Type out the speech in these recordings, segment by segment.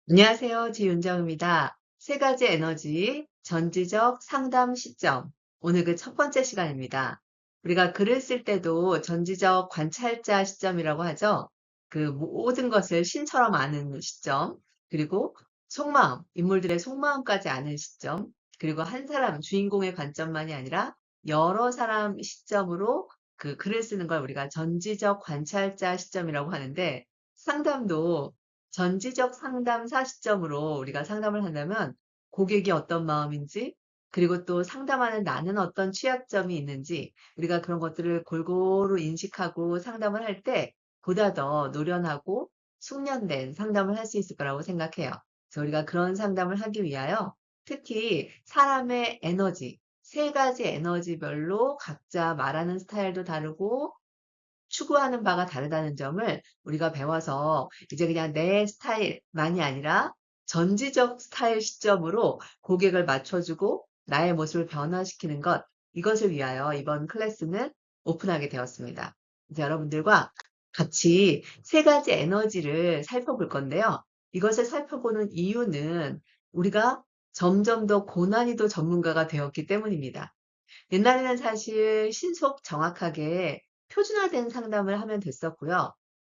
안녕하세요. 지윤정입니다. 세 가지 에너지, 전지적 상담 시점. 오늘 그 첫 번째 시간입니다. 우리가 글을 쓸 때도 전지적 관찰자 시점이라고 하죠. 그 모든 것을 신처럼 아는 시점, 그리고 속마음, 인물들의 속마음까지 아는 시점, 그리고 한 사람, 주인공의 관점만이 아니라 여러 사람 시점으로 그 글을 쓰는 걸 우리가 전지적 관찰자 시점이라고 하는데, 상담도 전지적 상담사 시점으로 우리가 상담을 한다면 고객이 어떤 마음인지, 그리고 또 상담하는 나는 어떤 취약점이 있는지 우리가 그런 것들을 골고루 인식하고 상담을 할 때 보다 더 노련하고 숙련된 상담을 할 수 있을 거라고 생각해요. 그래서 우리가 그런 상담을 하기 위하여 특히 사람의 에너지, 세 가지 에너지별로 각자 말하는 스타일도 다르고 추구하는 바가 다르다는 점을 우리가 배워서 이제 그냥 내 스타일만이 아니라 전지적 스타일 시점으로 고객을 맞춰주고 나의 모습을 변화시키는 것, 이것을 위하여 이번 클래스는 오픈하게 되었습니다. 이제 여러분들과 같이 세 가지 에너지를 살펴볼 건데요. 이것을 살펴보는 이유는 우리가 점점 더 고난이도 전문가가 되었기 때문입니다. 옛날에는 사실 신속 정확하게 표준화된 상담을 하면 됐었고요.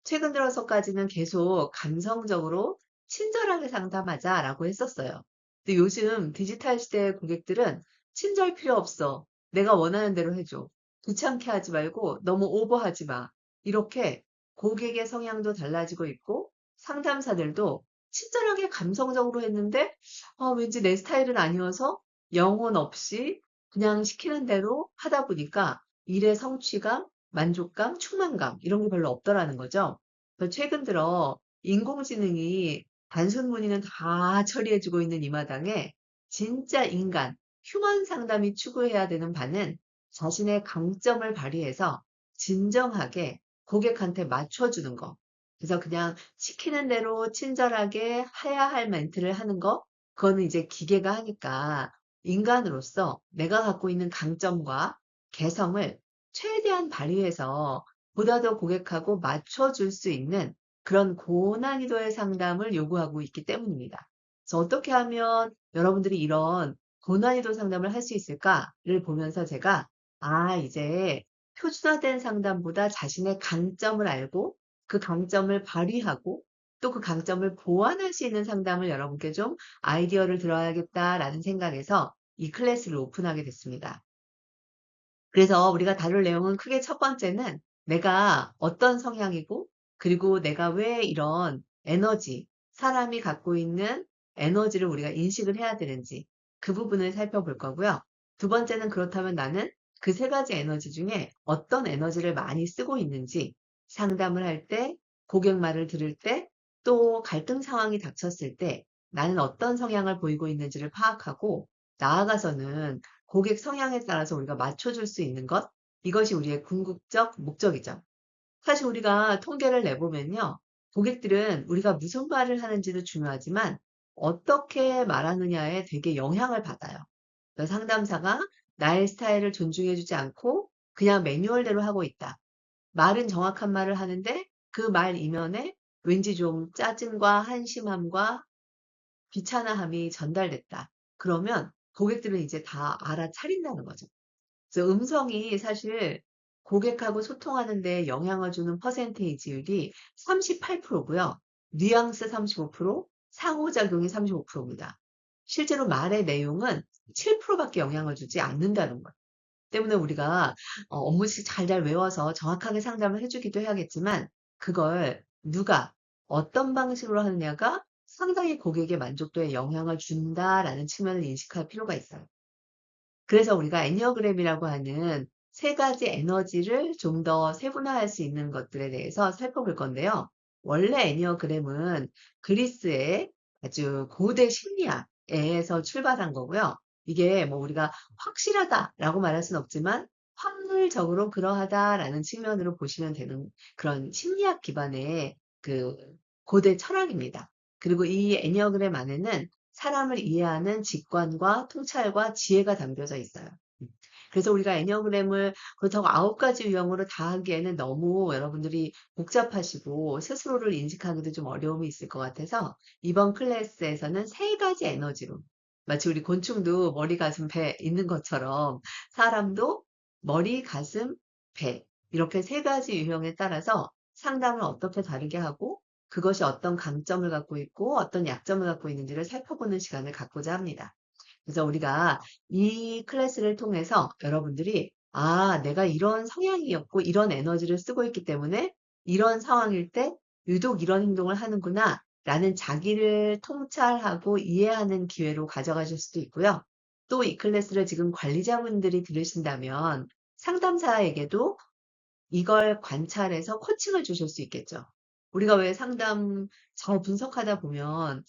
최근 들어서까지는 계속 감성적으로 친절하게 상담하자라고 했었어요. 근데 요즘 디지털 시대의 고객들은 친절 필요 없어. 내가 원하는 대로 해줘. 귀찮게 하지 말고 너무 오버하지 마. 이렇게 고객의 성향도 달라지고 있고 상담사들도 친절하게 감성적으로 했는데 왠지 내 스타일은 아니어서 영혼 없이 그냥 시키는 대로 하다 보니까 일의 성취감, 만족감, 충만감 이런 게 별로 없더라는 거죠. 그래서 최근 들어 인공지능이 단순 문의는 다 처리해주고 있는 이 마당에 진짜 인간, 휴먼 상담이 추구해야 되는 바는 자신의 강점을 발휘해서 진정하게 고객한테 맞춰주는 거. 그래서 그냥 시키는 대로 친절하게 해야 할 멘트를 하는 거, 그거는 이제 기계가 하니까 인간으로서 내가 갖고 있는 강점과 개성을 최대한 발휘해서 보다 더 고객하고 맞춰줄 수 있는 그런 고난이도의 상담을 요구하고 있기 때문입니다. 그래서 어떻게 하면 여러분들이 이런 고난이도 상담을 할 수 있을까를 보면서 제가 이제 표준화된 상담보다 자신의 강점을 알고 그 강점을 발휘하고 또 그 강점을 보완할 수 있는 상담을 여러분께 좀 아이디어를 들어야겠다라는 생각에서 이 클래스를 오픈하게 됐습니다. 그래서 우리가 다룰 내용은 크게 첫 번째는 내가 어떤 성향이고 그리고 내가 왜 이런 에너지, 사람이 갖고 있는 에너지를 우리가 인식을 해야 되는지 그 부분을 살펴볼 거고요. 두 번째는 그렇다면 나는 그 세 가지 에너지 중에 어떤 에너지를 많이 쓰고 있는지 상담을 할 때, 고객 말을 들을 때, 또 갈등 상황이 닥쳤을 때 나는 어떤 성향을 보이고 있는지를 파악하고 나아가서는 고객 성향에 따라서 우리가 맞춰줄 수 있는 것, 이것이 우리의 궁극적 목적이죠. 사실 우리가 통계를 내보면요. 고객들은 우리가 무슨 말을 하는지도 중요하지만 어떻게 말하느냐에 되게 영향을 받아요. 그래서 상담사가 나의 스타일을 존중해주지 않고 그냥 매뉴얼대로 하고 있다. 말은 정확한 말을 하는데 그 말 이면에 왠지 좀 짜증과 한심함과 귀찮아함이 전달됐다. 그러면 고객들은 이제 다 알아차린다는 거죠. 그래서 음성이 사실 고객하고 소통하는 데 영향을 주는 퍼센테이지율이 38%고요. 뉘앙스 35%, 상호작용이 35%입니다. 실제로 말의 내용은 7%밖에 영향을 주지 않는다는 거예요. 때문에 우리가 업무식 잘 외워서 정확하게 상담을 해주기도 해야겠지만 그걸 누가 어떤 방식으로 하느냐가 상당히 고객의 만족도에 영향을 준다라는 측면을 인식할 필요가 있어요. 그래서 우리가 애니어그램이라고 하는 세 가지 에너지를 좀 더 세분화할 수 있는 것들에 대해서 살펴볼 건데요. 원래 애니어그램은 그리스의 아주 고대 심리학에서 출발한 거고요. 이게 뭐 우리가 확실하다라고 말할 수는 없지만 확률적으로 그러하다라는 측면으로 보시면 되는 그런 심리학 기반의 그 고대 철학입니다. 그리고 이 애니어그램 안에는 사람을 이해하는 직관과 통찰과 지혜가 담겨져 있어요. 그래서 우리가 애니어그램을 그렇다고 9가지 유형으로 다 하기에는 너무 여러분들이 복잡하시고 스스로를 인식하기도 좀 어려움이 있을 것 같아서 이번 클래스에서는 3가지 에너지로 마치 우리 곤충도 머리, 가슴, 배 있는 것처럼 사람도 머리, 가슴, 배 이렇게 3가지 유형에 따라서 상담을 어떻게 다르게 하고 그것이 어떤 강점을 갖고 있고 어떤 약점을 갖고 있는지를 살펴보는 시간을 갖고자 합니다. 그래서 우리가 이 클래스를 통해서 여러분들이 내가 이런 성향이었고 이런 에너지를 쓰고 있기 때문에 이런 상황일 때 유독 이런 행동을 하는구나 라는 자기를 통찰하고 이해하는 기회로 가져가실 수도 있고요. 또 이 클래스를 지금 관리자분들이 들으신다면 상담사에게도 이걸 관찰해서 코칭을 주실 수 있겠죠. 우리가 왜 상담 잘 분석하다 보면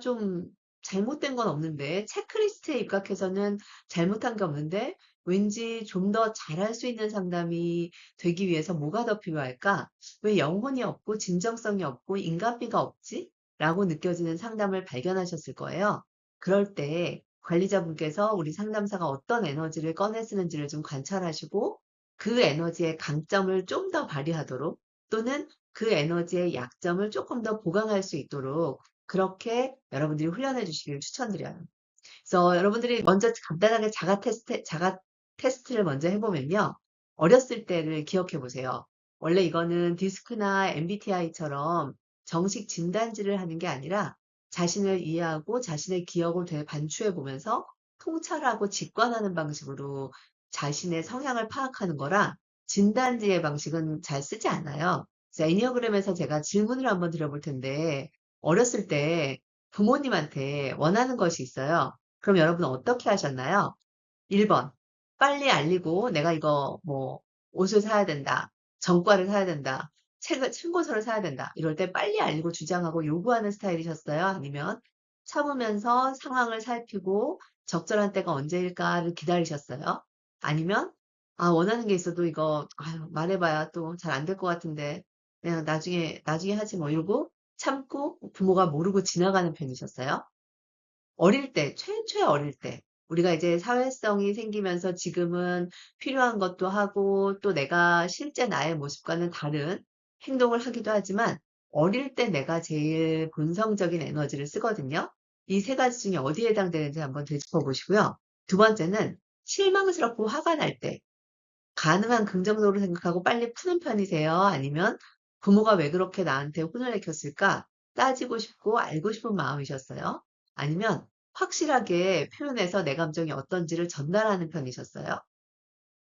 좀 잘못된 건 없는데 체크리스트에 입각해서는 잘못한 게 없는데 왠지 좀 더 잘할 수 있는 상담이 되기 위해서 뭐가 더 필요할까? 왜 영혼이 없고 진정성이 없고 인간미가 없지? 라고 느껴지는 상담을 발견하셨을 거예요. 그럴 때 관리자분께서 우리 상담사가 어떤 에너지를 꺼내 쓰는지를 좀 관찰하시고 그 에너지의 강점을 좀 더 발휘하도록 또는 그 에너지의 약점을 조금 더 보강할 수 있도록 그렇게 여러분들이 훈련해 주시길 추천드려요. 그래서 여러분들이 먼저 간단하게 자가 테스트를 먼저 해보면요. 어렸을 때를 기억해 보세요. 원래 이거는 디스크나 MBTI처럼 정식 진단지를 하는 게 아니라 자신을 이해하고 자신의 기억을 되반추해 보면서 통찰하고 직관하는 방식으로 자신의 성향을 파악하는 거라 진단지의 방식은 잘 쓰지 않아요. 그래서 애니어그램에서 제가 질문을 한번 드려볼 텐데 어렸을 때 부모님한테 원하는 것이 있어요. 그럼 여러분 어떻게 하셨나요? 1번. 빨리 알리고 내가 이거 뭐 옷을 사야 된다. 전과를 사야 된다. 참고서를 사야 된다. 이럴 때 빨리 알리고 주장하고 요구하는 스타일이셨어요? 아니면 참으면서 상황을 살피고 적절한 때가 언제일까를 기다리셨어요? 아니면 원하는 게 있어도 이거 말해봐야 또 잘 안 될 것 같은데 그냥 나중에 하지 뭐 이러고 참고 부모가 모르고 지나가는 편이셨어요? 어릴 때, 최 어릴 때, 우리가 이제 사회성이 생기면서 지금은 필요한 것도 하고 또 내가 실제 나의 모습과는 다른 행동을 하기도 하지만 어릴 때 내가 제일 본성적인 에너지를 쓰거든요. 이 3가지 중에 어디에 해당되는지 한번 되짚어 보시고요. 두 번째는 실망스럽고 화가 날 때, 가능한 긍정적으로 생각하고 빨리 푸는 편이세요? 아니면 부모가 왜 그렇게 나한테 혼을 내켰을까? 따지고 싶고 알고 싶은 마음이셨어요? 아니면 확실하게 표현해서 내 감정이 어떤지를 전달하는 편이셨어요?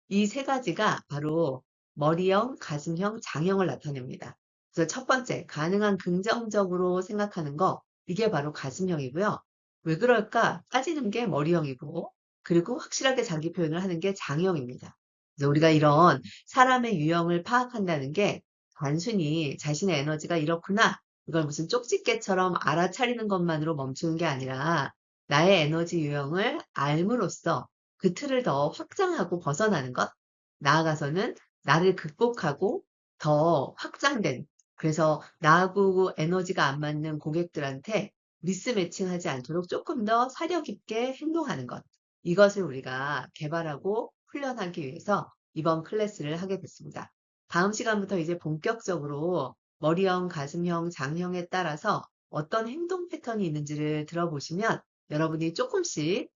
이 3가지가 바로 머리형, 가슴형, 장형을 나타냅니다. 그래서 첫 번째, 가능한 긍정적으로 생각하는 거, 이게 바로 가슴형이고요. 왜 그럴까? 따지는 게 머리형이고, 그리고 확실하게 자기 표현을 하는 게 장형입니다. 그래서 우리가 이런 사람의 유형을 파악한다는 게 단순히 자신의 에너지가 이렇구나, 이걸 무슨 쪽집게처럼 알아차리는 것만으로 멈추는 게 아니라 나의 에너지 유형을 알므로써 그 틀을 더 확장하고 벗어나는 것, 나아가서는 나를 극복하고 더 확장된, 그래서 나하고 에너지가 안 맞는 고객들한테 미스매칭하지 않도록 조금 더 사력 있게 행동하는 것, 이것을 우리가 개발하고 훈련하기 위해서 이번 클래스를 하게 됐습니다. 다음 시간부터 이제 본격적으로 머리형, 가슴형, 장형에 따라서 어떤 행동 패턴이 있는지를 들어보시면 여러분이 조금씩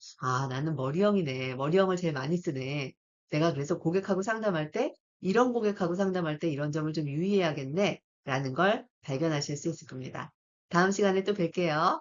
나는 머리형이네. 머리형을 제일 많이 쓰네. 내가 그래서 고객하고 상담할 때 이런 고객하고 상담할 때 이런 점을 좀 유의해야겠네. 라는 걸 발견하실 수 있을 겁니다. 다음 시간에 또 뵐게요.